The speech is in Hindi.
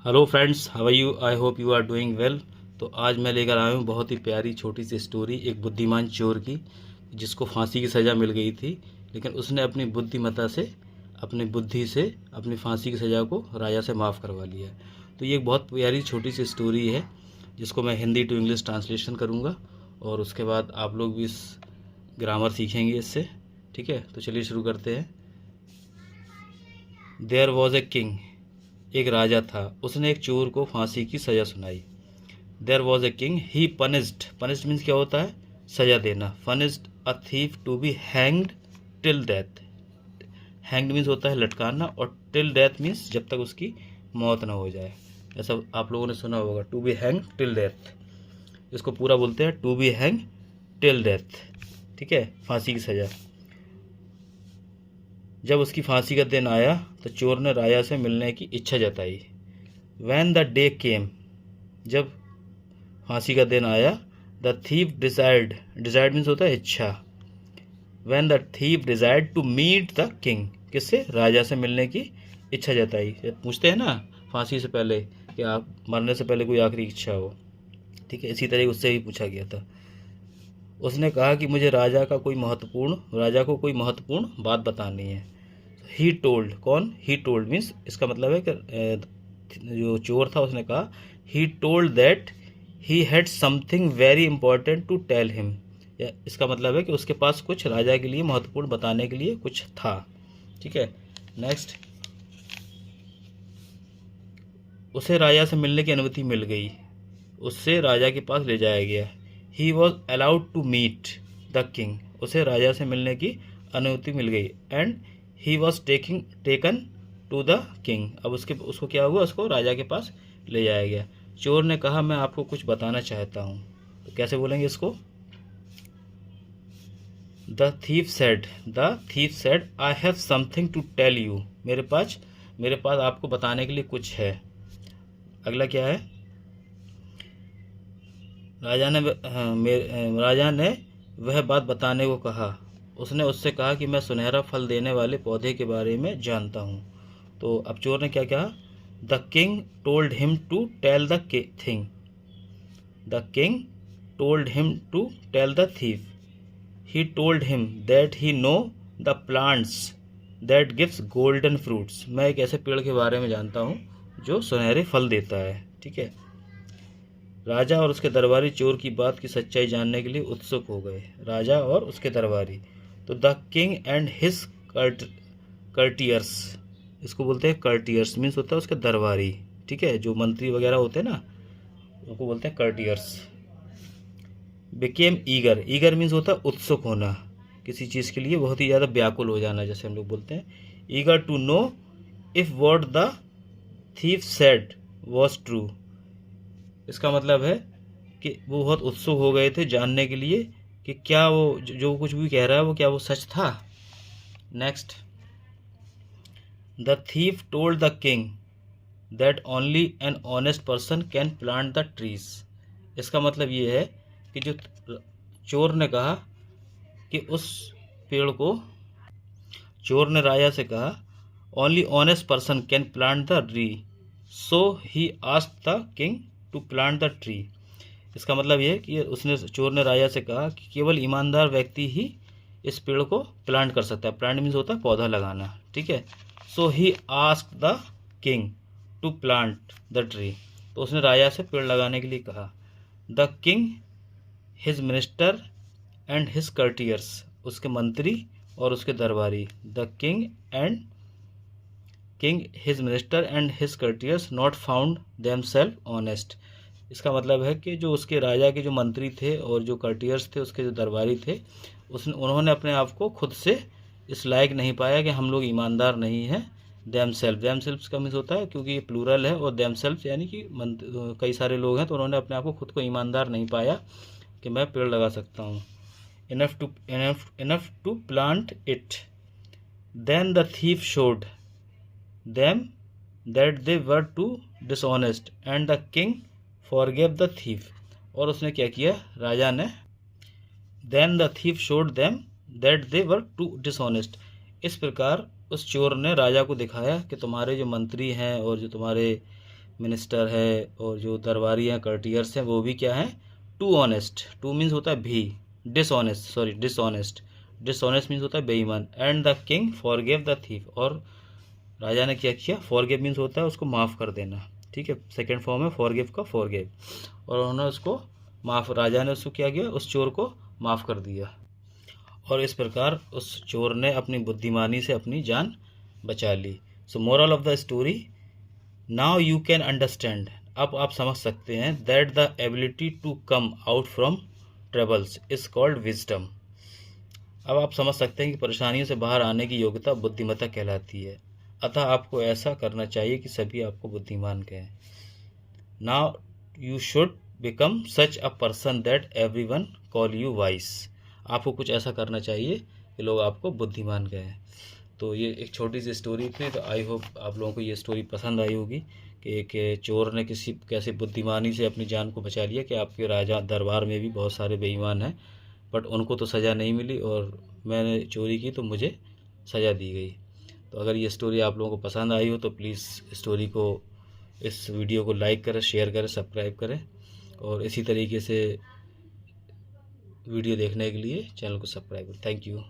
Hello friends, how are you? I hope you are doing well. तो आज मैं लेकर आया हूँ बहुत ही प्यारी छोटी सी स्टोरी एक बुद्धिमान चोर की, जिसको फांसी की सज़ा मिल गई थी, लेकिन उसने अपनी बुद्धिमत्ता से, अपनी बुद्धि से अपनी फांसी की सज़ा को राजा से माफ़ करवा लिया। तो ये एक बहुत प्यारी छोटी सी स्टोरी है, जिसको मैं हिंदी टू इंग्लिश ट्रांसलेशन करूँगा और उसके बाद आप लोग भी इस ग्रामर सीखेंगे इससे। ठीक है, तो चलिए शुरू करते हैं। There was a king. एक राजा था, उसने एक चोर को फांसी की सज़ा सुनाई। There was a king, he punished means क्या होता है? सज़ा देना। Punished a thief to be hanged till death. Hanged means होता है लटकाना, और टिल डेथ मीन्स जब तक उसकी मौत ना हो जाए। ऐसा आप लोगों ने सुना होगा, to be hang till death. इसको पूरा बोलते हैं to be hang till death. ठीक है, फांसी की सज़ा। जब उसकी फांसी का दिन आया तो चोर ने राजा से मिलने की इच्छा जताई। वैन द डे केम, जब फांसी का दिन आया, द थीफ डिजायर्ड मीन्स होता है इच्छा। When the thief desired to meet the king, किससे? राजा से मिलने की इच्छा जताई। पूछते हैं ना फांसी से पहले कि आप मरने से पहले कोई आखिरी इच्छा हो। ठीक है, इसी तरह उससे ही पूछा गया था। उसने कहा कि मुझे राजा को कोई महत्वपूर्ण बात बतानी है। ही टोल्ड, कौन? ही टोल्ड मीन्स इसका मतलब है कि जो चोर था उसने कहा, he told that he had something very important to tell him. इसका मतलब है कि उसके पास कुछ राजा के लिए महत्वपूर्ण बताने के लिए कुछ था। ठीक है, नेक्स्ट। उसे राजा से मिलने की अनुमति मिल गई, उससे राजा के पास ले जाया गया। He was allowed to meet the king, उसे राजा से मिलने की अनुमति मिल गई। And he was taken to the king, अब उसको क्या हुआ? उसको राजा के पास ले जाया गया। चोर ने कहा, मैं आपको कुछ बताना चाहता हूँ। तो कैसे बोलेंगे इसको? The thief said I have something to tell you. मेरे पास आपको बताने के लिए कुछ है। अगला क्या है? राजा ने वह बात बताने को कहा। उसने उससे कहा कि मैं सुनहरा फल देने वाले पौधे के बारे में जानता हूँ। तो अब चोर ने क्या कहा? The king told him to tell the thing. The king told him to tell the thief. He told him that he know the plants that gives golden fruits. मैं एक ऐसे पेड़ के बारे में जानता हूँ जो सुनहरे फल देता है। ठीक है। राजा और उसके दरबारी चोर की बात की सच्चाई जानने के लिए उत्सुक हो गए। राजा और उसके दरबारी। तो द किंग एंड हिज कर्टियर्स, इसको बोलते हैं कर्टियर्स मीन्स होता है उसके दरबारी। ठीक है, जो मंत्री वगैरह होते हैं ना, उनको बोलते हैं कर्टियर्स। बिकेम ईगर मीन्स होता है उत्सुक होना, किसी चीज़ के लिए बहुत ही ज़्यादा व्याकुल हो जाना, जैसे हम लोग बोलते हैं। Eager to know if what the thief said was true. इसका मतलब है कि वो बहुत उत्सुक हो गए थे जानने के लिए कि क्या वो जो कुछ भी कह रहा है वो क्या वो सच था। Next. The thief told the king that only an honest person can plant the trees. इसका मतलब ये है कि जो चोर ने कहा कि उस पेड़ को, चोर ने राजा से कहा only honest person can plant the tree, so he asked the king to plant the tree. इसका मतलब ये है कि चोर ने राजा से कहा कि केवल ईमानदार व्यक्ति ही इस पेड़ को प्लांट कर सकता है। प्लांट मीन्स होता है पौधा लगाना। ठीक है। So he asked the king to plant the tree, तो उसने राजा से पेड़ लगाने के लिए कहा। The king his minister and his courtiers, उसके मंत्री और उसके दरबारी। The king his minister and his courtiers not found themselves honest. इसका मतलब है कि जो उसके राजा के जो मंत्री थे और जो कर्टियर्स थे, उसके जो दरबारी थे, उन्होंने अपने आप को खुद से इस लायक नहीं पाया कि हम लोग ईमानदार नहीं हैं। देमसेल्फ का मीन्स होता है, क्योंकि ये प्लूरल है, और देमसेल्फ यानी कि कई सारे लोग हैं, तो उन्होंने अपने आप को खुद को ईमानदार नहीं पाया कि मैं पेड़ लगा सकता हूँ। Enough to plant it. Then the thief showed them that they were too dishonest and the king forgave the thief. और उसने क्या किया? राजा ने then the thief showed them that they were too dishonest. इस प्रकार उस चोर ने राजा को दिखाया कि तुम्हारे जो मंत्री हैं और जो तुम्हारे मिनिस्टर है और जो दरबारी हैं, कर्टियर्स हैं, वो भी क्या हैं, टू ऑनेस्ट। टू मीन्स होता है भी, डिसऑनेस्ट मीन्स होता है बेईमान। And the king forgive the thief, और राजा ने क्या किया, फॉरगिव मीन्स होता है उसको माफ़ कर देना, ठीक है, सेकेंड फॉर्म है फॉरगिव का, फॉरगिव, और उन्होंने उसको राजा ने उसको क्या किया, उस चोर को माफ़ कर दिया, और इस प्रकार उस चोर ने अपनी बुद्धिमानी से अपनी जान बचा ली। So moral of the story, now you can understand, अब आप समझ सकते हैं, that the ability to come out from troubles is called wisdom. अब आप समझ सकते हैं कि परेशानियों से बाहर आने की योग्यता बुद्धिमत्ता कहलाती है, अतः आपको ऐसा करना चाहिए कि सभी आपको बुद्धिमान कहें। Now you should become such a person that everyone call you vice, आपको कुछ ऐसा करना चाहिए कि लोग आपको बुद्धिमान कहें। तो ये एक छोटी सी स्टोरी थी, तो आई होप आप लोगों को ये स्टोरी पसंद आई होगी कि एक चोर ने कैसे बुद्धिमानी से अपनी जान को बचा लिया, कि आपके राजा दरबार में भी बहुत सारे बेईमान हैं, बट उनको तो सज़ा नहीं मिली, और मैंने चोरी की तो मुझे सज़ा दी गई। तो अगर ये स्टोरी आप लोगों को पसंद आई हो तो प्लीज़ स्टोरी को, इस वीडियो को लाइक करें, शेयर करें, सब्सक्राइब करें, और इसी तरीके से वीडियो देखने के लिए चैनल को सब्सक्राइब करें। Thank you.